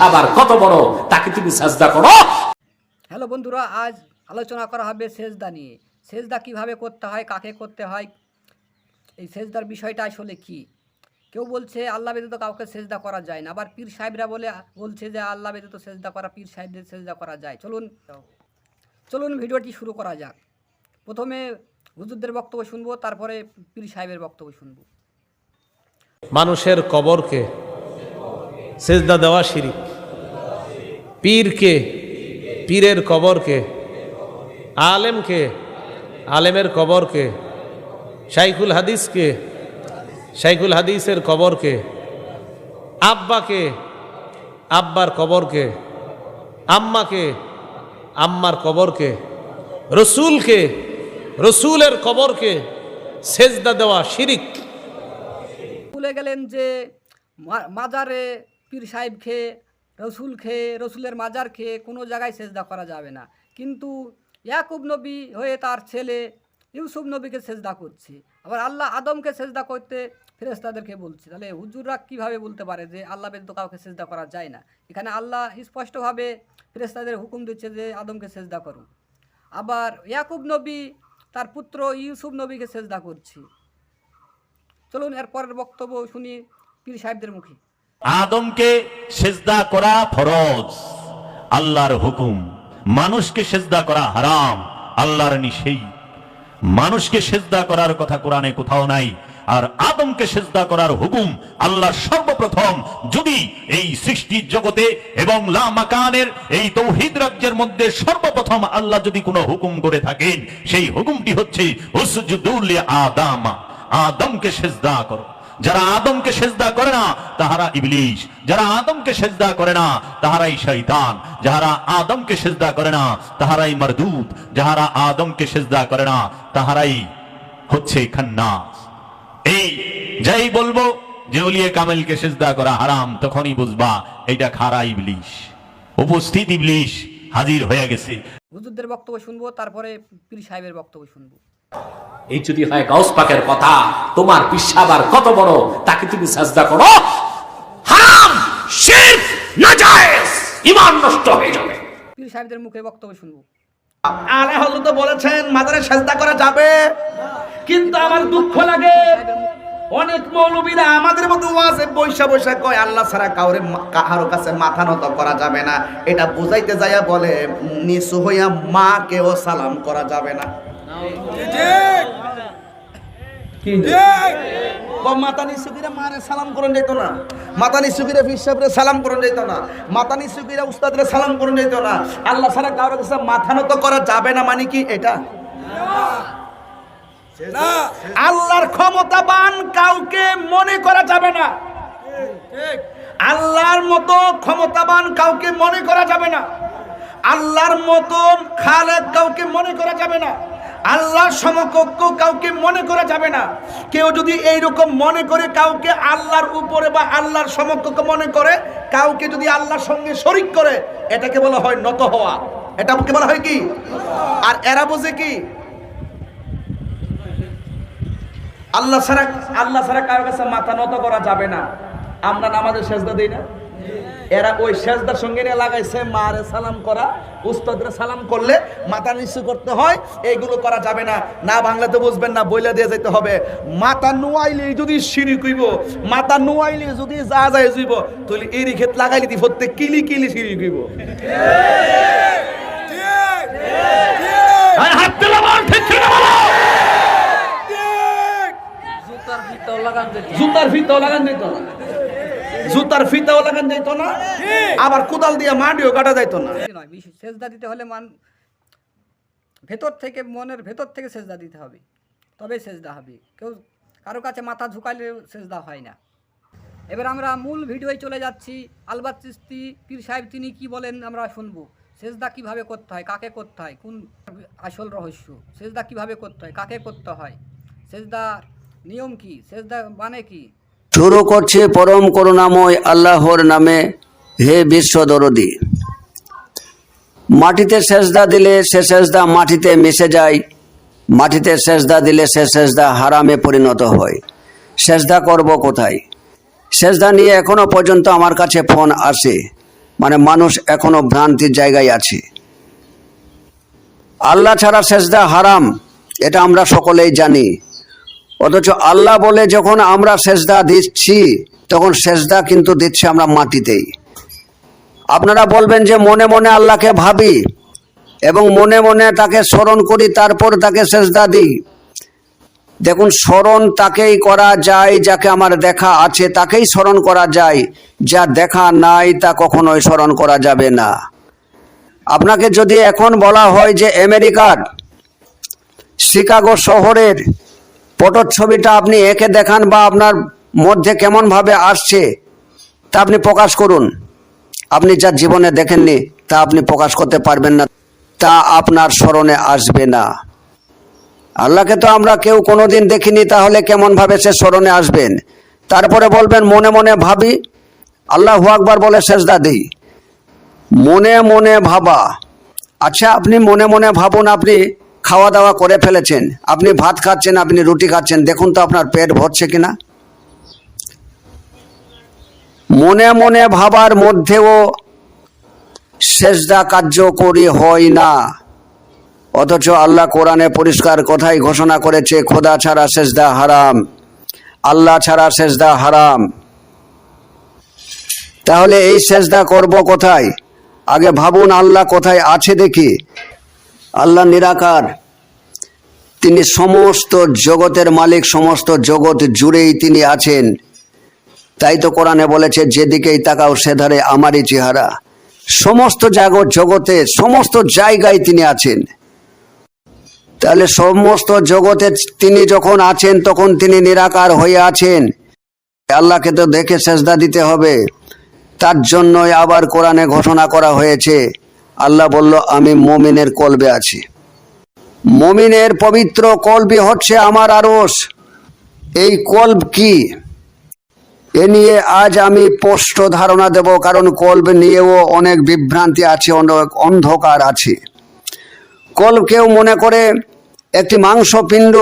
পিশাব আর কত বড়, তাকে তুমি সাজদা করো। হ্যালো বন্ধুরা, আজ আলোচনা করা হবে সেজদা নিয়ে। সেজদা কিভাবে করতে হয়, কাকে করতে হয়, এই সেজদার বিষয়টা আসলে কি। কেউ বলছে আল্লাহ ব্যতীত কাউকে সেজদা করা যায় না, আবার পীর সাহেবরা বলছে যে আল্লাহ ব্যতীত সেজদা করা, পীর সাহেবদের সেজদা করা যায়। চলুন ভিডিওটি শুরু করা যাক। প্রথমে হুজুরদের বক্তব্য শুনবো, তারপরে পীর সাহেবের বক্তব্য শুনবো। মানুষের কবরকে সেজদা দেওয়া শিরিক, পীরকে, পীরের কবরকে, আলেমকে, আলেমের কবরকে, শাইখুল হাদিসকে, শাইখুল হাদিসের কবরকে, আব্বাকে, আব্বার কবরকে, আম্মাকে, আম্মার কবরকে, রসুলকে, রসুলের কবরকে সেজদা দেওয়া শিরিক। ভুলে গেলেন যে মাজারে পীর সাহেব খেয়ে, রসুল খেয়ে, রসুলের মাজার খেয়ে কোনো জায়গায় সেজদা করা যাবে না। কিন্তু ইয়াকুব নবী হয়ে তার ছেলে ইউসুফ নবীকে সেজদা করছে, আবার আল্লাহ আদমকে সেজদা করতে ফেরেশতাদেরকে বলছে। তাহলে হুজুররা কীভাবে বলতে পারে যে আল্লাহ ব্যতীত কাউকে সেজদা করা যায় না? এখানে আল্লাহ স্পষ্টভাবে ফেরেশতাদের হুকুম দিচ্ছে যে আদমকে সেজদা করুন। আবার ইয়াকুব নবী তার পুত্র ইউসুফ নবীকে সেজদা করছে। চলুন এর পরের বক্তব্য শুনি পীর সাহেবদের মুখে। আদমকে সেজদা করা ফরজ, আল্লাহর হুকুম। মানুষকে সেজদা করা হারাম, আল্লাহর নিষেধ। মানুষকে সেজদা করার কথা কোরআনে কোথাও নাই, আর আদমকে সেজদা করার হুকুম আল্লাহ সর্বপ্রথম যদি এই সৃষ্টির জগতে এবং লা মাকানের এই তৌহিদ রাজ্যের মধ্যে সর্বপ্রথম আল্লাহ যদি কোনো হুকুম করে থাকেন, সেই হুকুমটি হচ্ছে উসজুদু লি আদম, আদমকে সেজদা করো। যারা আদমকে সেজদা করে না তাহারা ইবলিশ, যারা আদমকে সেজদা করে না তাহারাই শয়তান, যারা আদমকে সেজদা করে না তাহারাই মারদুদ, যারা আদমকে সেজদা করে না তাহারাই হচ্ছে খান্নাস। এই যাই বলবো যে ওলিয়ে কামেলকে সেজদা করা হারাম, তখনই বুঝবা এটা খারা ইবলিশ, উপস্থিত ইবলিশ হাজির হয়ে গেছে। হুজুরদের বক্তব্য শুনবো, তারপরে পীর সাহেবের বক্তব্য শুনবো। এই যদি হয় গাউস পাকের কথা, তোমার পিশাব আর কত বড়, তাকে তুমি সাজদা করো। হারাম, শিরক, নাজায়েজ, ঈমান নষ্ট হয়ে যাবে। পীর সাহেবদের মুখে বক্তব্য শুনবো। আলে হযরত বলেছেন মাজারে সেজদা করা যাবে, কিন্তু আমার দুঃখ লাগে অনেক মৌলবীরা আমাদের মতো ওয়াজে বৈশা বৈশা কয় আল্লাহ ছাড়া কারো কাছে মাথা নত করা যাবে না। এটা বুঝাইতে যাইয়া বলে নিচু হইয়া মাকেও সালাম করা যাবে না। মাথা নিচু করে মারে সালাম করন যেত না, মাথা নিচু করে পীর সাহেবরে সালাম করন যেত না, মাথা নিচু করে উস্তাদরে সালাম করন যেত না। আল্লাহ ছাড়া কারো কাছে মাথা নত করা যাবে না মানে কি এটা? আল্লাহর ক্ষমতাবান কাউকে মনে করা যাবে না, আল্লাহর মতো ক্ষমতাবান কাউকে মনে করা যাবে না, আল্লাহর মতন খালেক কাউকে মনে করা যাবে না, আল্লাহর সমকক্ষ কাউকে মনে করা যাবে না। কেউ যদি এইরকম মনে করে কাউকে আল্লাহর উপরে বা আল্লাহর সমকক্ষ মনে করে, কাউকে যদি আল্লাহর সঙ্গে শরীক করে, এটাকে বলা হয় নত হওয়া, এটাকে বলা হয় কি? আর এরা বোঝে কি আল্লাহ ছাড়া কারোর কাছে মাথা নত করা যাবে না। আমরা নামাজে সেজদা দেই না, এরা ওই সেজদার সঙ্গে নিয়ে লাগাইছে মারে সালাম করা, উস্তাদরে সালাম করলে মাথা নিচু করতে হয়, এইগুলো করা যাবে না। না বাংলাতে বুঝবেন না, বইলা দিয়ে যেতে হবে মাথা নুয়াইলে যদি শিরিক হইব, মাথা নুয়াইলে যদি যা যায় যাইব, তাহলে এরি ক্ষেত লাগাইলে দি ফতে কিলি কিলি শিরিক হইব। আর হাত দিলা বল, ঠিক না বলো? জুতার ফিতাও লাগান যেত না, জুতার ফিতাও লাগান যেত না, আবার কোদাল দিয়ে মাটিও কাটা যাইত না। সেজদা দিতে হলে ভেতর থেকে, মনের ভেতর থেকে সেজদা দিতে হবে, তবে সেজদা হবে। কেউ কারো কাছে মাথা ঝুঁকাইলে সেজদা হয় না। এবার আমরা মূল ভিডিওয় চলে যাচ্ছি। আলবাত চিশতি পীর সাহেব তিনি কি বলেন আমরা শুনবো। সেজদা কিভাবে করতে হয়, কাকে করতে হয়, কোন আসল রহস্য, সেজদা কিভাবে করতে হয়, কাকে করতে হয়, সেজদার নিয়ম কি, সেজদা মানে কি। শুরু করছে পরম করুণাময় আল্লাহর নামে। হে বিশ্ব দরদি, মাটিতে সেজদা দিলে সে সেজদা মাটিতে মিশে যায়, মাটিতে সেজদা দিলে সে সেজদা হারামে পরিণত হয়। সেজদা করব কোথায়? সেজদা নিয়ে এখনো পর্যন্ত আমার কাছে ফোন আসে, মানে মানুষ এখনো ভ্রান্তির জায়গায় আছে। আল্লাহ ছাড়া সেজদা হারাম, এটা আমরা সকলেই জানি। অথচ আল্লাহ বলে যখন আমরা সেজদা দিচ্ছি, তখন সেজদা কিন্তু দিচ্ছি আমরা মাটিতেই। আপনারা বলবেন যে মনে মনে আল্লাহকে ভাবি এবং মনে মনে তাকে স্মরণ করি, তারপর তাকে সেজদা দিই। দেখুন, স্মরণ তাকেই করা যায় যাকে আমার দেখা আছে, তাকেই স্মরণ করা যায়। যা দেখা নাই তা কখনোই স্মরণ করা যাবে না। আপনাকে যদি এখন বলা হয় যে আমেরিকার শিকাগো শহরের পটচ্ছবিটা আপনি এঁকে দেখান বা আপনার মধ্যে কেমনভাবে আসছে তা আপনি প্রকাশ করুন, আপনি যা জীবনে দেখেননি তা আপনি প্রকাশ করতে পারবেন না, তা আপনার স্মরণে আসবে না। আল্লাহকে তো আমরা কেউ কোনোদিন দেখিনি, তাহলে কেমনভাবে সে স্মরণে আসবেন? তারপরে বলবেন মনে মনে ভাবি, আল্লাহু আকবার বলে সেজদা দিই। মনে মনে ভাবা, আচ্ছা আপনি মনে মনে ভাবুন, আপনি খাওয়া দাওয়া করে ফেলেছেন, আপনি ভাত খাচ্ছেন, আপনি রুটি খাচ্ছেন, দেখুন তো আপনার পেট ভরছে কিনা। মনে মনে ভাবার মধ্যেও সেজদা কার্যকরী হয় না। অথচ আল্লাহ কোরআনে পরিষ্কার কথাই ঘোষণা করেছে, খোদা ছাড়া সেজদা হারাম, আল্লাহ ছাড়া সেজদা হারাম। তাহলে এই সেজদা করব কোথায়? আগে ভাবুন আল্লাহ কোথায় আছে দেখি। আল্লাহ নিরাকার, তিনি সমস্ত জগতের মালিক, সমস্ত জগৎ জুড়েই তিনি আছেন। তাই তো কোরআনে বলেছে, যেদিকেই তাকাও সেধারে আমারই চেহারা। সমস্ত জগতে সমস্ত জায়গায় তিনি আছেন। তাহলে সমস্ত জগতে তিনি যখন আছেন, তখন তিনি নিরাকার হয়ে আছেন। আল্লাহকে তো দেখে সেজদা দিতে হবে। তার জন্যই আবার কোরআনে ঘোষণা করা হয়েছে, আল্লাহ বলল আমি মুমিনের কলবে আছি। মুমিনের পবিত্র কলবই হচ্ছে আমার আরশ। এই কলব কি, এ নিয়ে আজ আমি স্পষ্ট ধারণা দেব, কারণ কলব নিয়েও অনেক বিভ্রান্তি আছে, অনেক অন্ধকার আছে। কলব কেউ মনে করে একটি মাংসপিণ্ড,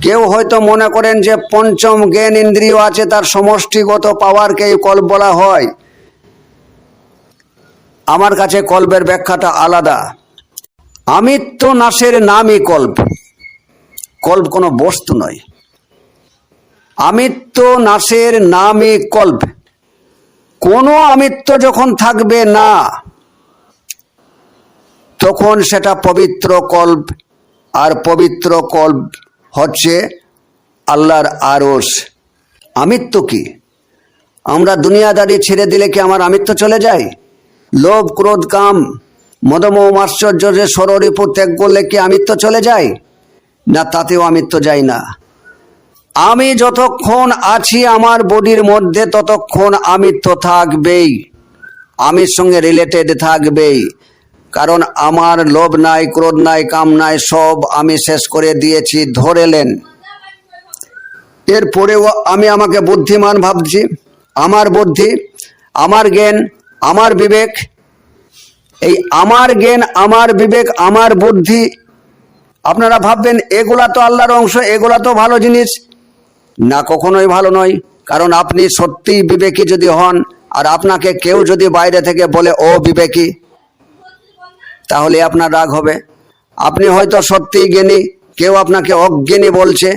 কেউ হয়তো মনে করেন যে পঞ্চম জ্ঞান ইন্দ্রিয় আছে, তার সমষ্টিগত পাওয়ারকে কলব বলা হয়। আমার কাছে কলবের ব্যাখ্যাটা আলাদা। আমিত্ব নাশের নামই কলব। কলব কোনো বস্তু নয়, আমিত্ব নাশের নামই কলব। কোনো আমিত্ব যখন থাকবে না, তখন সেটা পবিত্র কলব। আর পবিত্র কলব হচ্ছে আল্লাহর আরশ। আমিত্ব কি? আমরা দুনিয়াদারি ছেড়ে দিলে কি আমার আমিত্ব চলে যায়? লোভ ক্রোধ কাম মদমোহ মাশ্চর্যের ষড়রিপু ত্যাগ করলে কি আমিত্ব চলে যায়? না, তাতেও আমিত্ব যায় না। আমি যতক্ষণ আছি আমার বডির মধ্যে, ততক্ষণ আমিত্ব থাকবেই, আমির সঙ্গে রিলেটেড থাকবেই। কারণ আমার লোভ নাই, ক্রোধ নাই, কাম নাই, সব আমি শেষ করে দিয়েছি, ধরেলেন। এরপরেও আমি আমাকে বুদ্ধিমান ভাবছি। আমার বুদ্ধি, আমার জ্ঞান, আমার বিবেক, এই আমার জ্ঞান, আমার বিবেক, আমার বুদ্ধি, আপনারা ভাববেন এগুলা তো আল্লাহর অংশ, এগুলা তো ভালো জিনিস। না, কখনোই ভালো নয়। কারণ আপনি সত্যিই বিবেকী যদি হন, আর আপনাকে কেউ যদি বাইরে থেকে বলে ও বিবেকী, তাহলে আপনার রাগ হবে। আপনি হয়তো সত্যিই জ্ঞানী, কেউ আপনাকে অজ্ঞানী বলছে,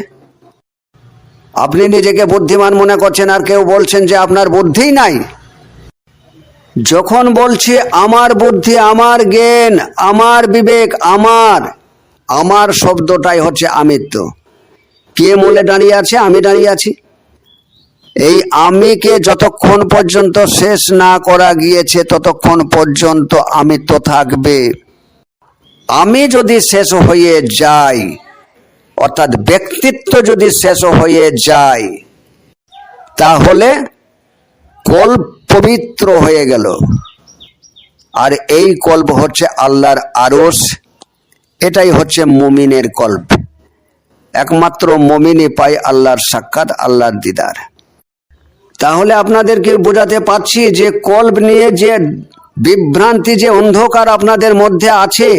আপনি নিজেকে বুদ্ধিমান মনে করছেন, আর কেউ বলছেন যে আপনার বুদ্ধিই নাই। যখন বলছি আমার বুদ্ধি, আমার জ্ঞান, আমার বিবেক, আমার শব্দটাই হচ্ছে আমিত্ব। কে মূলে দাঁড়িয়ে আছে? আমি দাঁড়িয়ে আছি। এই আমিকে যতক্ষণ পর্যন্ত শেষ না করা গিয়েছে, ততক্ষণ পর্যন্ত আমিত্ব থাকবে। আমি যদি শেষ হয়ে যাই, অর্থাৎ ব্যক্তিত্ব যদি শেষ হয়ে যায়, তাহলে কল্প পবিত্র হয়ে গেল। আর এই কল্প হচ্ছে আল্লাহর আরশ। এটাই হচ্ছে মুমিনের কল্প। একমাত্র মুমিনই পায় আল্লাহর সাক্ষাৎ, আল্লাহর দিদার। তাহলে আপনাদেরকে বোঝাতে পারছি যে কল্প নিয়ে যে বিভ্রান্তি, যে অন্ধকার আপনাদের মধ্যে আছে,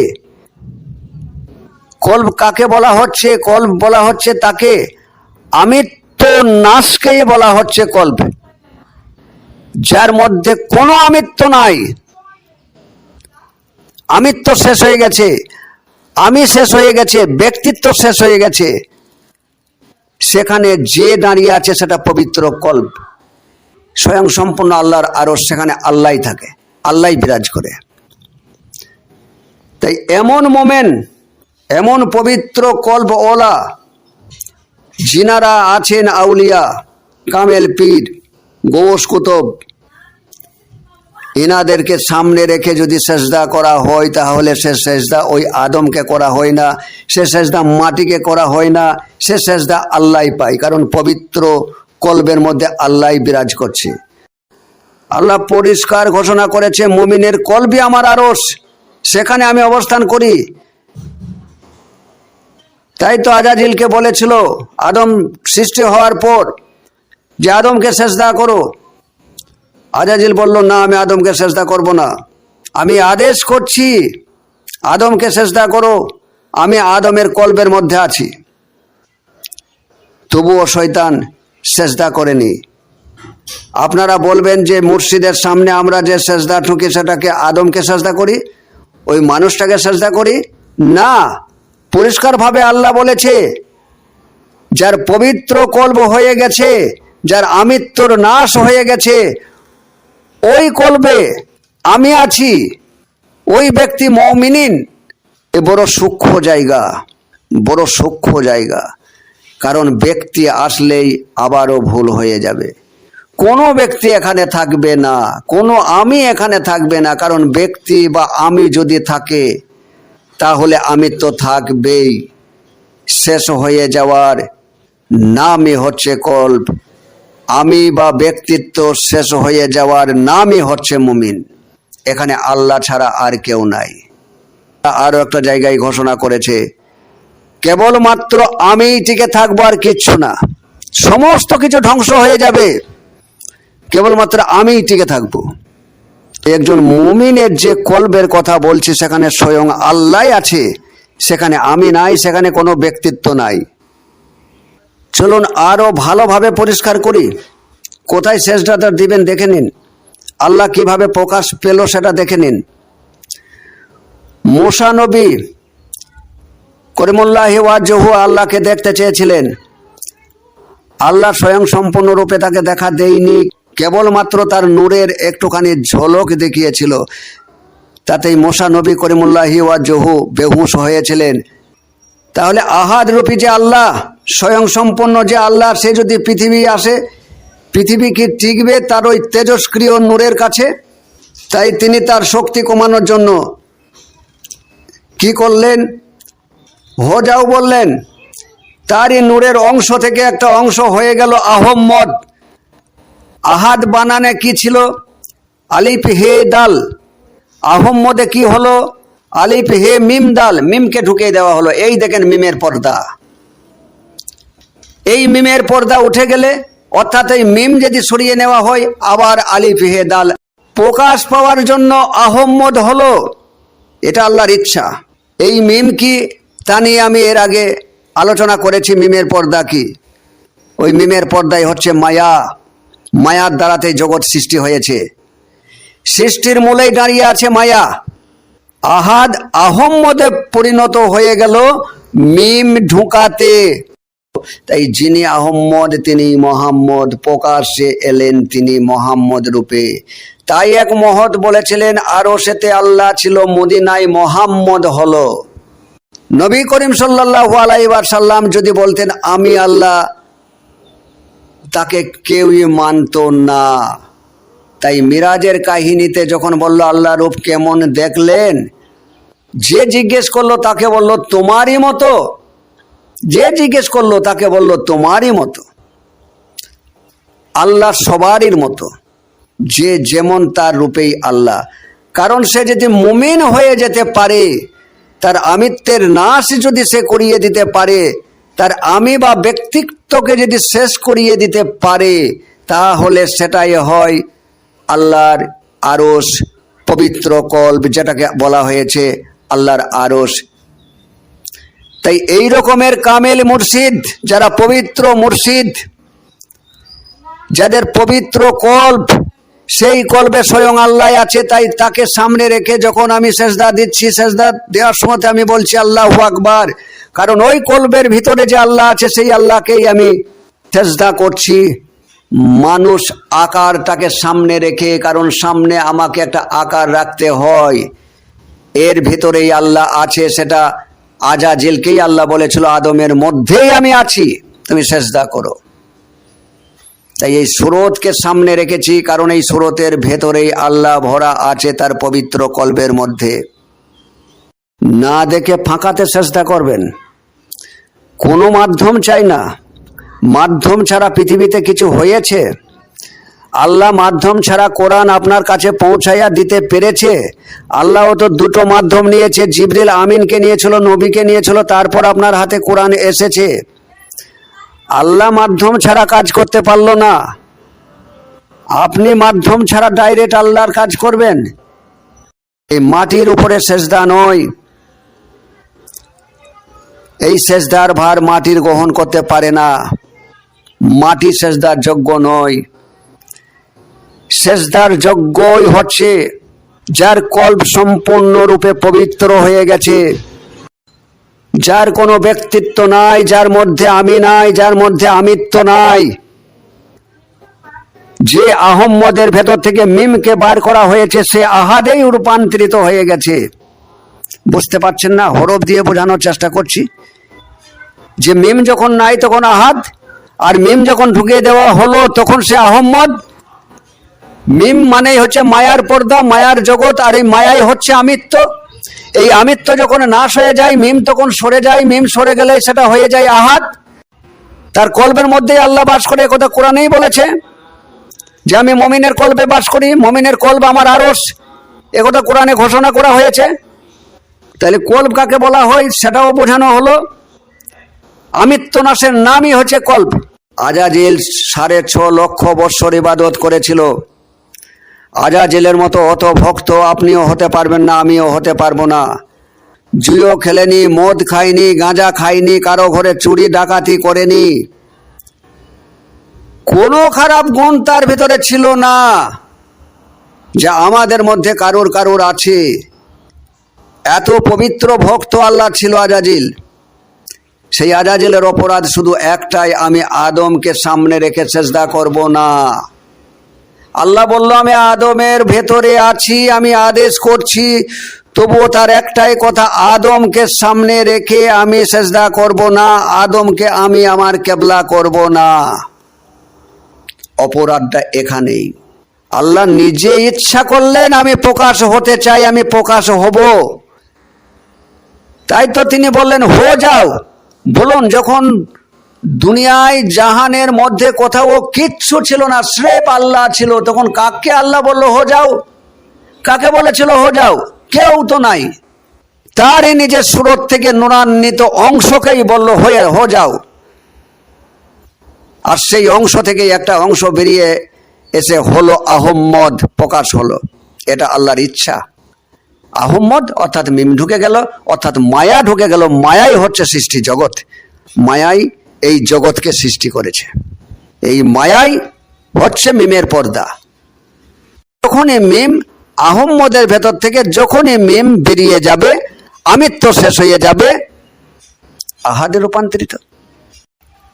কল্প কাকে বলা হচ্ছে? কল্প বলা হচ্ছে তাকে, আমিত্ব নাশকেই বলা হচ্ছে কল্প। যার মধ্যে কোনো আমিত্ব নাই, আমিত্ব শেষ হয়ে গেছে, আমি শেষ হয়ে গেছে, ব্যক্তিত্ব শেষ হয়ে গেছে, সেখানে যে দাঁড়িয়ে আছে সেটা পবিত্র কল্ব, স্বয়ং সম্পূর্ণ আল্লাহর আরশ, সেখানে আল্লাহই থাকে, আল্লাহই বিরাজ করে। তাই এমন মোমেন, এমন পবিত্র কল্ব ওলা যিনারা আছেন আউলিয়া, কামেল পীর, গৌস কুতুব, ইনাদেরকে সামনে রেখে যদি সেজদা করা হয় তাহলে সে সেজদা ওই আদমকে করা হয় না, সে সেজদা মাটিকে করা হয় না, সে সেজদা আল্লাহই পায়, কারণ পবিত্র কলবের মধ্যে আল্লাহই বিরাজ করছে। আল্লাহ পরিষ্কার ঘোষণা করেছে, মুমিনের কলবই আমার আরশ, সেখানে আমি অবস্থান করি। তাই তো আজাজিলকে বলেছিল আদম সৃষ্টি হওয়ার পর যে আদমকে সেজদা করো, আজাজিল বলল না, আমি আদমকে সেজদা করব না, আমি আদেশ করছি আদমকে সেজদা করো, আমি আদমের কলবের মধ্যে আছি। তবুও শয়তান সেজদা করেনি। আপনারা বলবেন যে মুর্শিদের সামনে আমরা যে সেজদা ঠুকি সেটাকে আদমকে সেজদা করি, ওই মানুষটাকে সেজদা করি না। পরিষ্কারভাবে আল্লাহ বলেছে, যার পবিত্র কলব হয়ে গেছে, যার আমিত্বর নাশ হয়ে গেছে, ওই কলবে আমি আছি, ওই ব্যক্তি মুমিনিন। এ বড় সূক্ষ্ম জায়গা, বড় সূক্ষ্ম জায়গা। কারণ ব্যক্তি আসলেই আবারও ভুল হয়ে যাবে। কোনো ব্যক্তি এখানে থাকবে না, কোনো আমি এখানে থাকবে না। কারণ ব্যক্তি বা আমি যদি থাকে তাহলে আমি তো থাকবেই। শেষ হয়ে যাওয়ার নামই হচ্ছে কল্ব। আমি বা ব্যক্তিত্ব শেষ হয়ে যাওয়ার নামই হচ্ছে মুমিন। এখানে আল্লাহ ছাড়া আর কেউ নাই। আরো একটা জায়গায় ঘোষণা করেছে, কেবলমাত্র আমিই টিকে থাকবো, আর কিচ্ছু না। সমস্ত কিছু ধ্বংস হয়ে যাবে, কেবলমাত্র আমিই টিকে থাকবো। একজন মুমিনের যে কলবের কথা বলছি, সেখানে স্বয়ং আল্লাহ আছে, সেখানে আমি নাই, সেখানে কোনো ব্যক্তিত্ব নাই। চলুন আরো ভালোভাবে পরিষ্কার করি। কোথায় সেজদাটা দিবেন দেখে নিন, আল্লাহ কিভাবে প্রকাশ পেল সেটা দেখে নিন। মুসা নবী করিমুল্লাহি ওয়াজহু আল্লাহকে দেখতে চেয়েছিলেন, আল্লাহ স্বয়ং সম্পূর্ণরূপে তাকে দেখা দেয়নি, কেবলমাত্র তার নূরের একটুখানি ঝলক দেখিয়েছিল। তাতেই মুসা নবী করিমুল্লাহি ওয়াজহু বেহুশ হয়েছিলেন। তাহলে আহাদ রূপী যে আল্লাহ, স্বয়ং সম্পন্ন যে আল্লাহ, সে যদি পৃথিবী আসে, পৃথিবী কি টিকবে তার ওই তেজস্ক্রিয় নূরের কাছে? তাই তিনি তার শক্তি কমানোর জন্য কি করলেন? হোজাও বললেন। তারই নূরের অংশ থেকে একটা অংশ হয়ে গেল আহম্মদ। আহাদ বানানে কি ছিল? আলিফ হে দাল। আহম্মদে কি হলো? আলিফ হে মিম দাল। মিমকে ঢুকিয়ে দেওয়া হলো। এই দেখেন মিমের পর্দা। এই মিমের পর্দা উঠে গেলে, অর্থাৎ এই মিম যদি সরিয়ে নেওয়া হয়, আবার আলিফ হে দাল প্রকাশ পাওয়ার জন্য আহম্মদ হলো। এটা আল্লাহর ইচ্ছা। এই মিম কি তা নিয়ে আমি এর আগে আলোচনা করেছি। মিমের পর্দা কি? ওই মিমের পর্দাই হচ্ছে মায়া। মায়ার দ্বারাতে জগৎ সৃষ্টি হয়েছে। সৃষ্টির মূলেই দাঁড়িয়ে আছে মায়া। আহাদ আহম্মদে পরিণত হয়ে গেল মিম ঢুকাতে। তাই যিনি আহম্মদ তিনি মোহাম্মদ, প্রকাশ্যে এলেন তিনি মোহাম্মদ রূপে। তাই এক মহৎ বলেছিলেন, আরশেতে আল্লাহ ছিল, মদিনায় মোহাম্মদ হলো। নবী করিম সাল্লাল্লাহু আলাইহি ওয়াসাল্লাম যদি বলতেন আমি আল্লাহ, তাকে কেউই মানত না। তাই মিরাজের কাহিনীতে যখন বলল আল্লাহ রূপ কেমন দেখলেন, যে জিজ্ঞেস করলো তাকে বলল তোমারই মতো। যে জিজ্ঞেস করলো তাকে বলল তোমারই মতো। আল্লাহ সবারই মতো, যে যেমন তার রূপেই আল্লাহ। কারণ সে যদি মুমিন হয়ে যেতে পারে, তার আমিত্বের নাশ যদি সে করিয়ে দিতে পারে, তার আমি বা ব্যক্তিত্বকে যদি শেষ করিয়ে দিতে পারে, তাহলে সেটাই হয় আল্লাহর আরশ, পবিত্র কল্ব, যেটাকে বলা হয়েছে আল্লাহর আরশ। তাই এই রকমের কামেল মুর্শিদ, যারা পবিত্র মুর্শিদ, যাদের পবিত্র কল্ব, সেই কলবে স্বয়ং আল্লাহ আছে, তাই তাকে সামনে রেখে যখন আমি সেজদা দিচ্ছি, সেজদা দেওয়ার সময় আমি বলছি আল্লাহু আকবার, কারণ ওই কলবের ভিতরে যে আল্লাহ আছে সেই আল্লাহকেই আমি সেজদা করছি। মানুষ আকারটাকে সামনে রেখে, কারণ সামনে আমাকে একটা আকার রাখতে হয়, এর ভিতরেই আল্লাহ আছে, সেটা আজাজিলকেই আল্লাহ বলেছিল আদমের মধ্যেই আমি আছি, তুমি সেজদা করো। তাই এই সুরতকে সামনে রেখেছি, কারণ এই সুরতের ভেতরেই আল্লাহ ভরা আছে তার পবিত্র কলবের মধ্যে। না দেখে ফাঁকাতে সেজদা করবেন, কোনো মাধ্যম চাই না। মাধ্যম ছাড়া পৃথিবীতে কিছু হয়েছে? আল্লাহ মাধ্যম ছাড়া কোরআন আপনার কাছে পৌঁছাইয়া দিতে পেরেছে? আল্লাহ তো দুটো মাধ্যম নিয়েছে, জিবরিল আমিনকে নিয়েছিল, নবীকে নিয়েছিল, তারপর আপনার হাতে কোরআন এসেছে। আল্লাহ মাধ্যম ছাড়া কাজ করতে পারলো না, আপনি মাধ্যম ছাড়া ডাইরেক্ট আল্লাহর কাজ করবেন? এই মাটির উপরে সেজদা নয়, এই সেজদার ভার মাটির গ্রহণ করতে পারে না, মাটি সেজদার যোগ্য নয়। সেজদার যোগ্যই হচ্ছে যার কল্প সম্পূর্ণরূপে পবিত্র হয়ে গেছে, যার কোনো ব্যক্তিত্ব নাই, যার মধ্যে আমি নাই, যার মধ্যে আমিত্ব নাই, যে আহম্মদের ভেতর থেকে মিমকে বার করা হয়েছে সে আহাদেই রূপান্তরিত হয়ে গেছে। বুঝতে পারছেন না? হরফ দিয়ে বোঝানোর চেষ্টা করছি যে মিম যখন নাই তখন আহাদ, আর মিম যখন ঢুকিয়ে দেওয়া হলো তখন সে আহম্মদ। মিম মানেই হচ্ছে মায়ার পর্দা, মায়ার জগৎ, আর এই মায়াই হচ্ছে আমিত্ব। এই আমিত্ব যখন নাশ হয়ে যায় মিম তখন সরে যায়, মিম সরে গেলে সেটা হয়ে যায় আহাদ। তার কলবের মধ্যেই আল্লাহ বাস করে, একথা কোরআনেই বলেছে যে আমি মমিনের কলবে বাস করি, মমিনের কলব আমার আরশ, একথা কোরআনে ঘোষণা করা হয়েছে। তাহলে কলব কাকে বলা হয় সেটাও বোঝানো হলো। আমিত্ব নাশের নামই হচ্ছে কল্প। আজাজিল 6.5 লক্ষ বৎসর ইবাদত করেছিল। আজাজিলের মতো অত ভক্ত আপনিও হতে পারবেন না, আমিও হতে পারবো না। জুয়ো খেলেনি, মদ খায়নি, গাঁজা খায়নি, কারো ঘরে চুরি ডাকাতি করেনি, কোনো খারাপ গুণ তার ভিতরে ছিল না যা আমাদের মধ্যে কারুর কারুর আছে। এত পবিত্র ভক্ত আল্লাহ ছিল আজাজিল। সেই আজাজিলের অপরাধ শুধু একটাই, আমি আদমকে সামনে রেখে সেজদা করব না। আল্লাহ বলল আমি আদমের ভেতরে আছি, আমি আদেশ করছি, তবুও তার একটাই কথা, আদমকে সামনে রেখে আমি সেজদা করব না, আদমকে আমি আমার কেবলা করব না। অপরাধটা এখানেই। আল্লাহ নিজে ইচ্ছা করলেন আমি প্রকাশ হতে চাই, আমি প্রকাশ হব, তাই তো তিনি বললেন হো যাও। বলুন, যখন দুনিয়ায় জাহানের মধ্যে কোথাও কিচ্ছু ছিল না, স্রেফ আল্লাহ ছিল, তখন কাকে আল্লাহ বলল হো যাও? কাকে বলেছিল হো যাও? কেউ তো নাই। তারই নিজের সুরত থেকে নুরান্বিত অংশকেই বলল হো যাও। আর সেই অংশ থেকে একটা অংশ বেরিয়ে এসে হলো আহম্মদ, প্রকাশ হলো। এটা আল্লাহর ইচ্ছা। আহম্মদ অর্থাৎ মিম ঢুকে গেল, অর্থাৎ মায়া ঢুকে গেল। মায়াই হচ্ছে সৃষ্টি জগৎ, মায়াই এই জগৎকে সৃষ্টি করেছে। এই মায়াই হচ্ছে মিমের পর্দা। যখনই মিম আহম্মদের ভেতর থেকে যখনই মিম বেরিয়ে যাবে, আমিত্ব শেষ হয়ে যাবে, আহাদে রূপান্তরিত।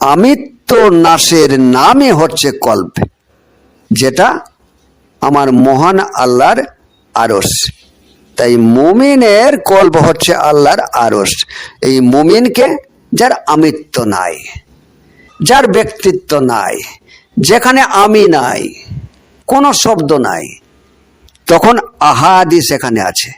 আমিত্ব নাশের নামই হচ্ছে কল্প, যেটা আমার মহান আল্লাহর আরশ। তাই মুমিনের কল্প হচ্ছে আল্লাহর আরশ। এই মুমিনকে যার আমিত্ব নাই, যার ব্যক্তিত্ব নাই, যেখানে আমি নাই, কোনো শব্দ নাই, তখন আহাদি সেখানে আছে।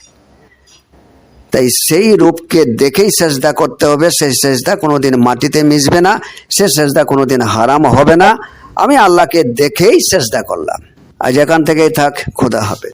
তাই সেই রূপকে দেখেই সেজদা করতে হবে। সেই সেজদা কোনোদিন মাটিতে মিশবে না, সে সেজদা কোনোদিন হারাম হবে না। আমি আল্লাহকে দেখেই সেজদা করলাম। আজ এখান থেকেই থাক, খোদা হাফেজ।